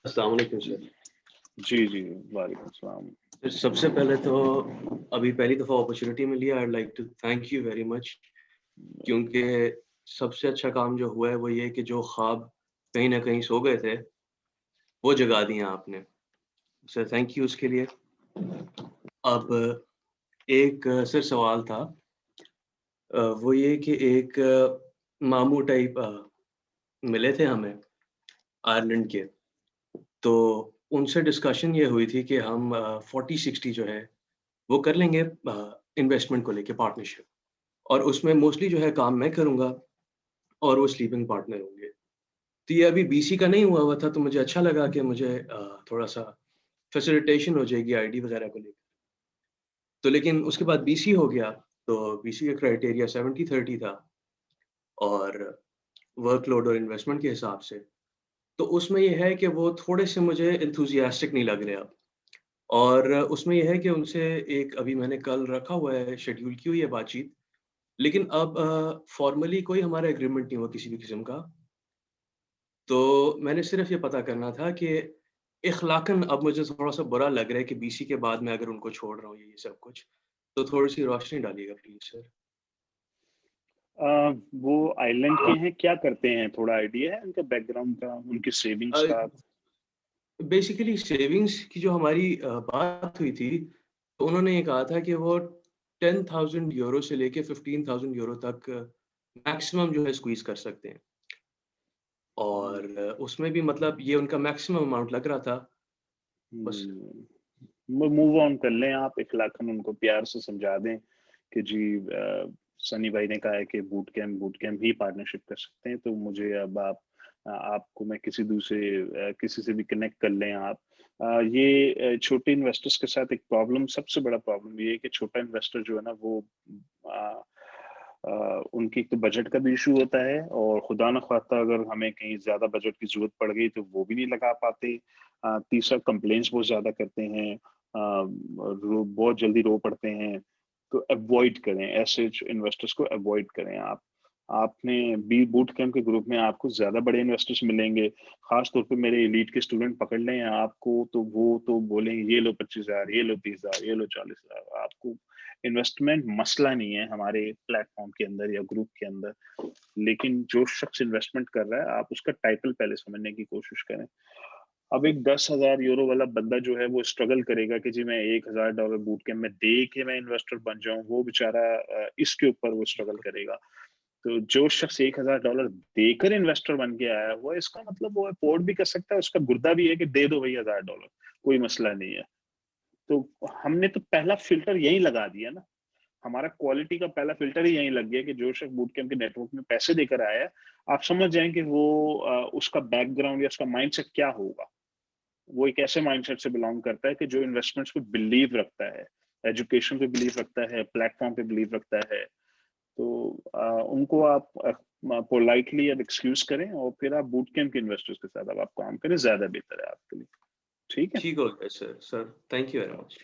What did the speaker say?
अस्सलाम वालेकुम सर। जी, जी, वालेकुम सलाम। सर सबसे पहले तो अभी पहली दफ़ा अपॉर्चुनिटी मिली है, I would like to thank you very much, क्योंकि सबसे अच्छा काम जो हुआ है वो ये है कि जो ख्वाब कहीं न कहीं सो गए थे, वो जगा दिए आपने। सर थैंक यू उसके लिए। अब एक सर सवाल था, वो ये कि एक मामू टाइप मिले थे हमें आयरलैंड के, तो उनसे डिस्कशन ये हुई थी कि हम 40-60 जो है वो कर लेंगे इन्वेस्टमेंट को लेके पार्टनरशिप, और उसमें मोस्टली जो है काम मैं करूँगा और वो स्लीपिंग पार्टनर होंगे। तो ये अभी बीसी का नहीं हुआ हुआ था, तो मुझे अच्छा लगा कि मुझे थोड़ा-सा फैसिलिटेशन हो जाएगी आईडी वगैरह को लेके। तो लेकिन उसके बाद बीसी हो गया, तो बीसी का क्राइटेरिया 70-30 था, और वर्कलोड और इन्वेस्टमेंट के हिसाब से। तो उसमें ये है कि वो थोड़े से मुझे एंथुसियास्टिक नहीं लग रहे अब। और उसमें ये है कि उनसे एक अभी मैंने कल रखा हुआ है, शेड्यूल की हुई है बातचीत, लेकिन अब फ़ॉर्मली कोई हमारा एग्रीमेंट नहीं हुआ किसी भी किस्म का। तो मैंने सिर्फ़ ये पता करना था कि इख़्लाक़न अब मुझे थोड़ा-सा बुरा लग रहा है कि बीसी के बाद मैं अगर उनको छोड़ रहा हूँ ये सब कुछ, तो थोड़ी-सी रोशनी डालिएगा प्लीज़ सर। अ, वो आइलैंड के हैं, क्या करते हैं? थोड़ा आइडिया है उनका बैकग्राउंड का, उनकी सेविंग्स अ, का? बेसिकली सेविंग्स की जो हमारी बात हुई थी, तो उन्होंने ये कहा था कि वो 10,000 यूरो से लेके 15,000 यूरो तक मैक्सिमम जो है स्क्वीज़ कर सकते हैं। और हुँ, उसमें भी मतलब ये उनका मैक्सिमम अमाउंट लग रहा था, बस। हुँ। मूव ऑन कर लें आप, इख़्लाक़न उनको प्यार से समझा दें कि जी सनी भाई ने कहा है कि बूट कैंप ही पार्टनरशिप कर सकते हैं, तो मुझे अब आपको मैं किसी से भी कनेक्ट कर लें आप। छोटे इन्वेस्टर्स के साथ एक प्रॉब्लम, सबसे बड़ा प्रॉब्लम ये है कि छोटा इन्वेस्टर जो है ना वो अ उनकी एक तो बजट का भी इशू होता है, और खुदा न ख्वास्ता अगर हमें कहीं ज़्यादा बजट की ज़रूरत पड़ गई तो वो भी नहीं लगा पाते। तीसरा, कंप्लेंट्स बहुत ज़्यादा करते हैं, रो बहुत जल्दी रो पड़ते हैं। तो अवॉइड करें, ऐसे इन्वेस्टर्स को अवॉइड करें आप। आपने बी बूट कैंप के ग्रुप में आपको ज़्यादा बड़े इन्वेस्टर्स मिलेंगे, ख़ास तौर पे मेरे एलीट के स्टूडेंट पकड़ लें आपको, तो वो तो बोलेंगे ये लो 25,000, ये लो 30,000, ये लो 40,000। आपको इन्वेस्टमेंट मसला नहीं है हमारे प्लेटफ़ॉर्म के अंदर या ग्रुप के अंदर, लेकिन जो शख़्स इन्वेस्टमेंट कर रहा है, आप उसका टाइटल पहले समझने की कोशिश करें। अब एक 10,000 यूरो वाला बंदा जो है वो स्ट्रगल करेगा कि जी मैं $1,000 बूट कैंप में दे के मैं इन्वेस्टर बन जाऊँ, वो बेचारा इसके ऊपर वो स्ट्रगल करेगा। तो जो शख़्स $1,000 देकर इन्वेस्टर बन के आया हुआ है, इसका मतलब वो अफ़ोर्ड भी कर सकता है, उसका गुर्दा भी है कि दे दो भई $1,000, कोई मसला नहीं है। तो हमने तो पहला फ़िल्टर यहीं लगा दिया ना, हमारा क्वालिटी का पहला फ़िल्टर ही यहीं लग गया कि जो शख़्स बूट कैंप के नेटवर्क में पैसे देकर आया है, आप समझ जाएँ कि वो उसका बैकग्राउंड या उसका माइंडसेट क्या होगा। वो एक ऐसे माइंडसेट से बिलॉन्ग करता है कि जो इन्वेस्टमेंट्स पे बिलीव रखता है, एजुकेशन पे बिलीव रखता है, प्लेटफ़ॉर्म पे बिलीव रखता है। तो उनको आप पोलाइटली अब एक्सक्यूज़ करें और फिर आप बूट कैंप के इन्वेस्टर्स के साथ अब आप काम करें, ज़्यादा बेहतर है आपके लिए। ठीक है? ठीक हो गया sir. Sir thank you very much.